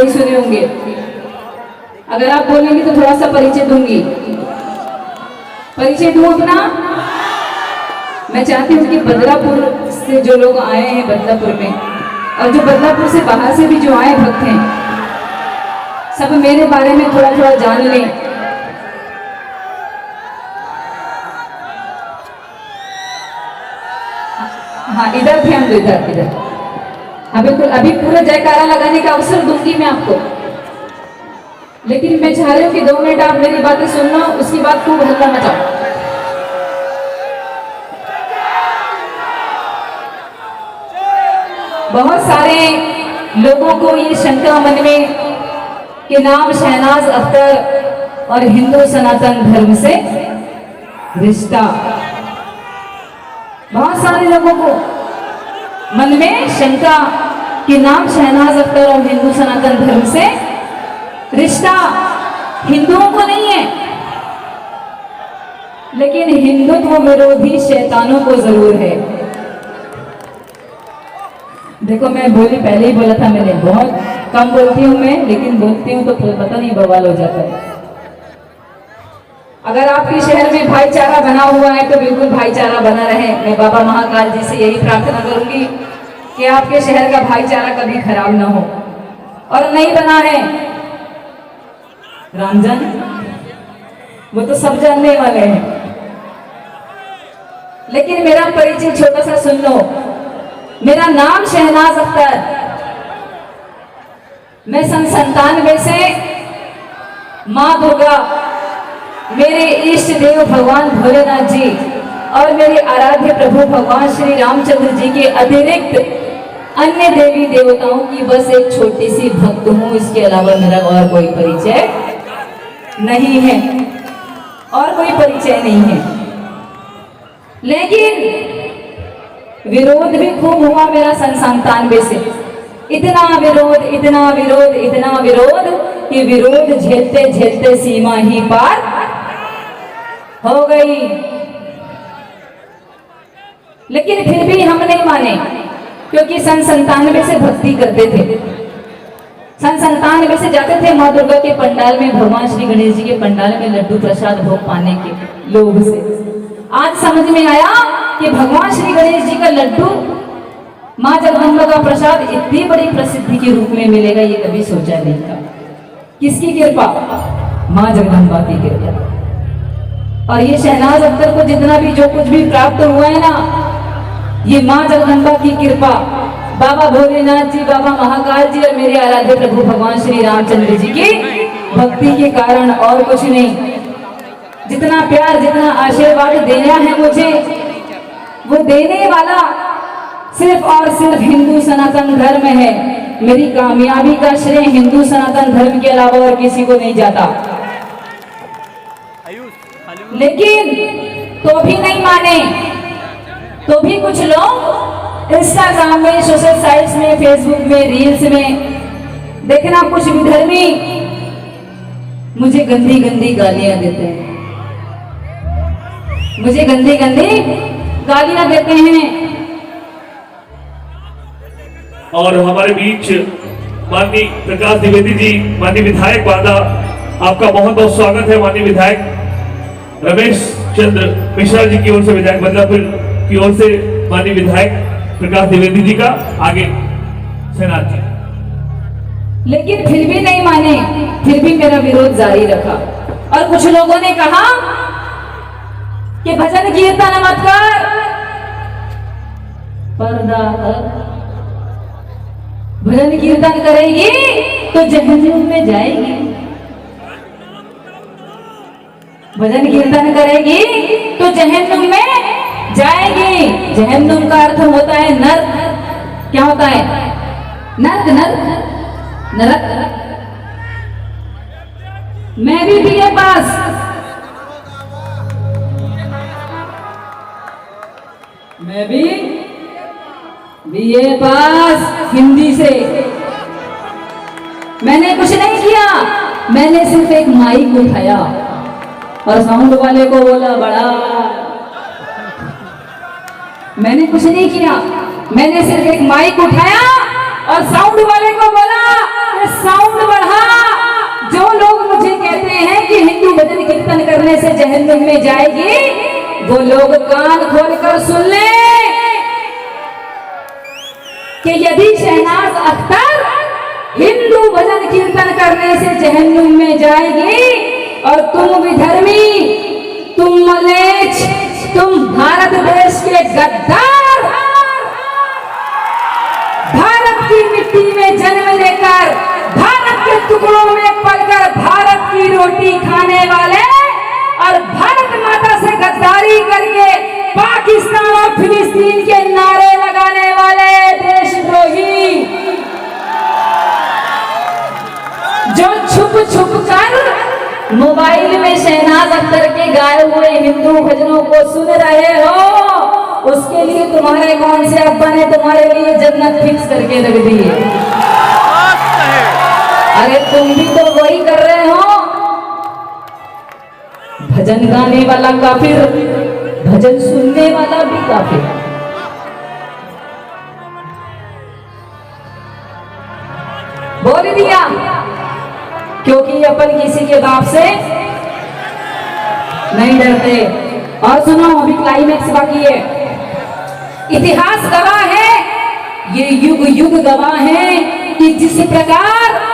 सुने होंगे। अगर आप बोलेंगे तो थोड़ा सा परिचय दूंगी। परिचय दूं अपना। मैं चाहती हूँ कि बदलापुर से जो लोग आए हैं बदलापुर में, और जो बदलापुर से बाहर से भी जो आए भक्त हैं, सब मेरे बारे में थोड़ा थोड़ा जान लें। हाँ, इधर ध्यान दो, इधर इधर। हाँ बिल्कुल, अभी पूरा जयकारा लगाने का अवसर दूंगी मैं आपको, लेकिन मैं चाह रही हूँ कि 2 मिनट आप मेरी बातें सुन लो, उसके बाद खूब हल्ला मचाओ। बहुत सारे लोगों को ये शंका मन में कि नाम शहनाज अख्तर और हिंदू सनातन धर्म से रिश्ता, बहुत सारे लोगों को मन में शंका कि नाम शहनाज अख्तर और हिंदू सनातन धर्म से रिश्ता हिंदुओं को नहीं है, लेकिन हिंदुत्व विरोधी शैतानों को जरूर है। देखो, मैं बोली पहले ही बोला था, मैंने बहुत कम बोलती हूँ मैं, लेकिन बोलती हूँ तो पता नहीं बवाल हो जाता है। अगर आपके शहर में भाईचारा बना हुआ है तो बिल्कुल भाईचारा बना रहे। मैं बाबा महाकाल जी से यही प्रार्थना करूंगी कि आपके शहर का भाईचारा कभी खराब ना हो। और नहीं बना है, रामजन वो तो सब जानने वाले हैं, लेकिन मेरा परिचय छोटा सा सुन लो। मेरा नाम शहनाज अख्तर। मैं सन 97 से माँ दुर्गा, मेरे इष्ट देव भगवान भोलेनाथ जी और मेरे आराध्य प्रभु भगवान श्री रामचंद्र जी के अतिरिक्त अन्य देवी देवताओं की बस एक छोटी सी भक्त हूं। इसके अलावा मेरा और कोई परिचय नहीं है, और कोई परिचय नहीं है। लेकिन विरोध भी खूब हुआ मेरा सन 97 से। इतना विरोध, इतना विरोध, इतना विरोध कि विरोध झेलते झेलते सीमा ही पार हो गई। लेकिन फिर भी हम नहीं माने, क्योंकि सन 97 से भक्ति करते थे। सन 97 से जाते थे माँ दुर्गा के पंडाल में, भगवान श्री गणेश जी के पंडाल में लड्डू प्रसाद भोग पाने के लोभ से। आज समझ में आया कि भगवान श्री गणेश जी का लड्डू, माँ जगदम्बा का प्रसाद इतनी बड़ी प्रसिद्धि के रूप में मिलेगा, ये कभी सोचा नहीं था। किसकी कृपा? माँ जगदम्बा की कृपा। और ये शहनाज अख्तर को जितना भी जो कुछ भी प्राप्त हुआ है ना, ये माँ जगदम्बा की कृपा, बाबा भोलेनाथ जी, बाबा महाकाल जी और मेरे आराध्य प्रभु भगवान श्री रामचंद्र जी की भक्ति के कारण, और कुछ नहीं। जितना प्यार, जितना आशीर्वाद देना है मुझे, वो देने वाला सिर्फ और सिर्फ हिंदू सनातन धर्म है। मेरी कामयाबी का श्रेय हिंदू सनातन धर्म के अलावा और किसी को नहीं जाता। लेकिन तो भी नहीं माने, तो भी कुछ लोग इंस्टाग्राम में, सोशल साइट्स में, फेसबुक में, रील्स में देखना, कुछ विधर्मी मुझे गंदी गंदी गालियां देते हैं, मुझे गंदी गंदी गालियां देते हैं। और हमारे बीच माननीय प्रकाश द्विवेदी जी, माननीय विधायक वादा, आपका बहुत बहुत स्वागत है। माननीय विधायक रमेश चंद्र मिश्रा जी की ओर से, विधायक बदलापुर की ओर से माननीय विधायक प्रकाश द्विवेदी जी का, आगे सेनाथ जी। लेकिन फिर भी नहीं माने, फिर भी मेरा विरोध जारी रखा। और कुछ लोगों ने कहा कि भजन कीर्तन मत कर, पर्दा कर। भजन कीर्तन करेगी तो जहन्नुम में जाएगी, भजन कीर्तन करेगी तो जहन्नुम में जाएगी। जहन्नुम का अर्थ होता है नर्क। क्या होता है? नर्क, नर्क, नरक। मैं भी बीए पास, मैं भी बीए पास हिंदी से। मैंने कुछ नहीं किया, मैंने सिर्फ एक माइक उठाया और साउंड वाले को बोला बड़ा। मैंने कुछ नहीं किया, मैंने सिर्फ एक माइक उठाया और साउंड वाले को बोला साउंड बढ़ा। जो लोग मुझे कहते हैं कि हिंदू भजन कीर्तन करने से जहन्नुम में जाएगी, वो लोग कान खोलकर सुन ले कि यदि शहनाज अख्तर हिंदू भजन कीर्तन करने से जहन्नुम में जाएगी और तुम विधर्मी, तुम मलेच्छ, तुम भारत देश के गद्दार, भारत की मिट्टी में जन्म लेकर, भारत के टुकड़ों में पलकर भारत की रोटी खाने वाले और भारत माता से गद्दारी करके पाकिस्तान और फिलिस्तीन के नारे लगाने वाले देशद्रोही, जो छुप छुप कर मोबाइल में शहनाज अख्तर के गाए हुए हिंदू भजनों को सुन रहे हो, उसके लिए तुम्हारे कौन से अब्बा ने तुम्हारे लिए जन्नत फिक्स करके रख दी है। अरे तुम भी तो वही कर रहे हो। भजन गाने वाला काफिर, भजन सुनने वाला भी काफिर। बोल दिया, क्योंकि अपन किसी के बाप से नहीं डरते। और सुनो, अभी क्लाइमैक्स बाकी है। इतिहास गवाह है, ये युग युग गवाह है कि जिस प्रकार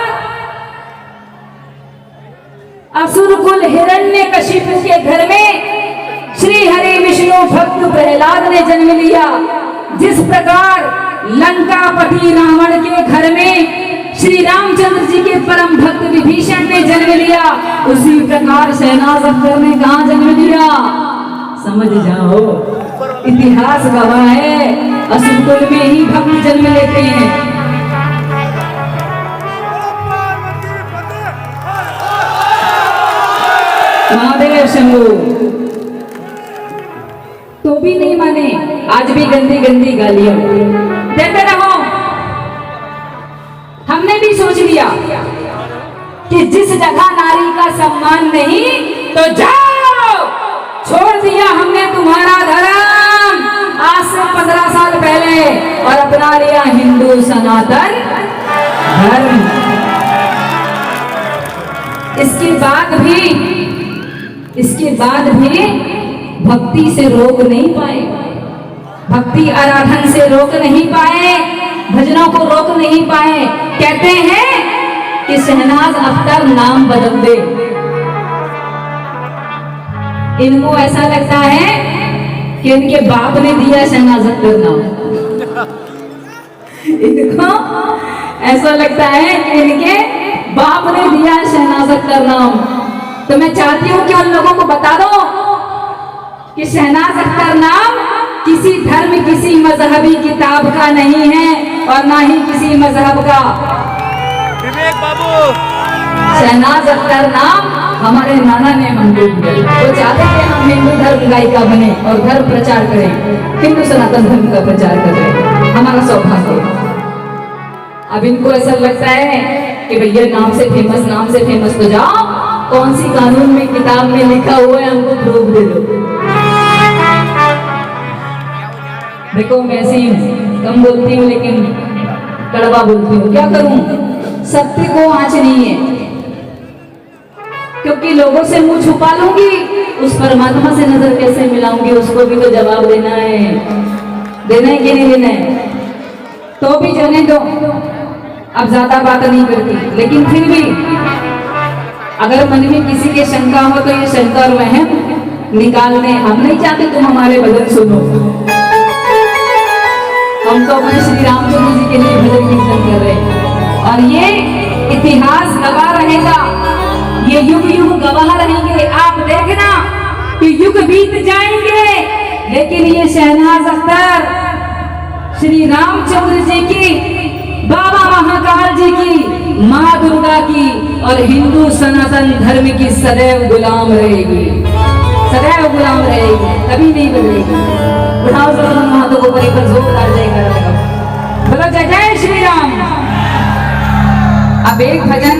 असुरकुल हिरण्यकशिप के घर में श्री हरि विष्णु भक्त प्रहलाद ने जन्म लिया, जिस प्रकार लंकापति रावण के घर में श्री रामचंद्र जी के परम भक्त विभीषण ने जन्म लिया, उसी प्रकार शहनाज अख्तर ने कहां जन्म लिया? समझ जाओ, इतिहास गवाह है, असुरकुल में ही भक्त जन्म लेते हैं। महादेव शंभू तो भी नहीं माने, आज भी गंदी गंदी गालियां देते रहो। हमने भी सोच लिया कि जिस जगह नारी का सम्मान नहीं, तो जाओ, छोड़ दिया हमने तुम्हारा धर्म आज से 15 साल पहले और अपना लिया हिंदू सनातन धर्म। इसके बाद भी भक्ति से रोक नहीं पाए, भक्ति आराधन से रोक नहीं पाए, भजनों को रोक नहीं पाए। कहते हैं कि शहनाज अख्तर नाम बदल दे। इनको ऐसा लगता है कि इनके बाप ने दिया शहनाज अख्तर नाम। इनको ऐसा लगता है कि इनके बाप ने दिया शहनाज अख्तर नाम। तो मैं चाहती हूं कि उन लोगों को बता दो कि शहनाज अख्तर नाम किसी धर्म, किसी मजहबी किताब का नहीं है और ना ही किसी मजहब का। विवेक बाबू, शहनाज अख्तर नाम हमारे नाना ने हमको दिया। वो चाहते थे हम हिंदू धर्म गायिका बने और धर्म प्रचार करें, हिंदू सनातन धर्म का प्रचार करें, हमारा सौभाग्य। अब इनको ऐसा लगता है कि भैया नाम से फेमस तो जाओ, कौन सी कानून में किताब में लिखा हुआ है हमको प्रूफ दे दो। देखो मैं ऐसी कम बोलती हूँ लेकिन कड़वा बोलती हूँ, क्या करूं? सत्य को आँच नहीं है, क्योंकि लोगों से मुंह छुपा लूंगी, उस परमात्मा से नजर कैसे मिलाऊंगी? उसको भी तो जवाब देना है कि नहीं देना है। तो भी जाने दो, अब ज्यादा बात नहीं करती, लेकिन फिर भी अगर मन में किसी के शंका हो तो ये शंका और वहम निकाल दें। हम नहीं चाहते तुम हमारे भजन सुनो, हम तो अपने श्री रामचंद्र जी के लिए भजन कीर्तन कर रहे हैं। और ये इतिहास गवाह रहेगा, ये युग युग गवाह रहेंगे। आप देखना कि युग बीत जाएंगे, लेकिन ये शहनाज अख्तर श्री रामचंद्र जी की, बाबा महाकाल जी की, माँ दुर्गा की और हिंदू सनातन धर्म की सदैव गुलाम रहेगी, सदैव गुलाम रहेगी, कभी नहीं बदलेगी। उठाओ दोनों हाथों को ऊपर, एक बार जोरदार जय करेगा, बोलो जय जय श्री राम। अब एक भजन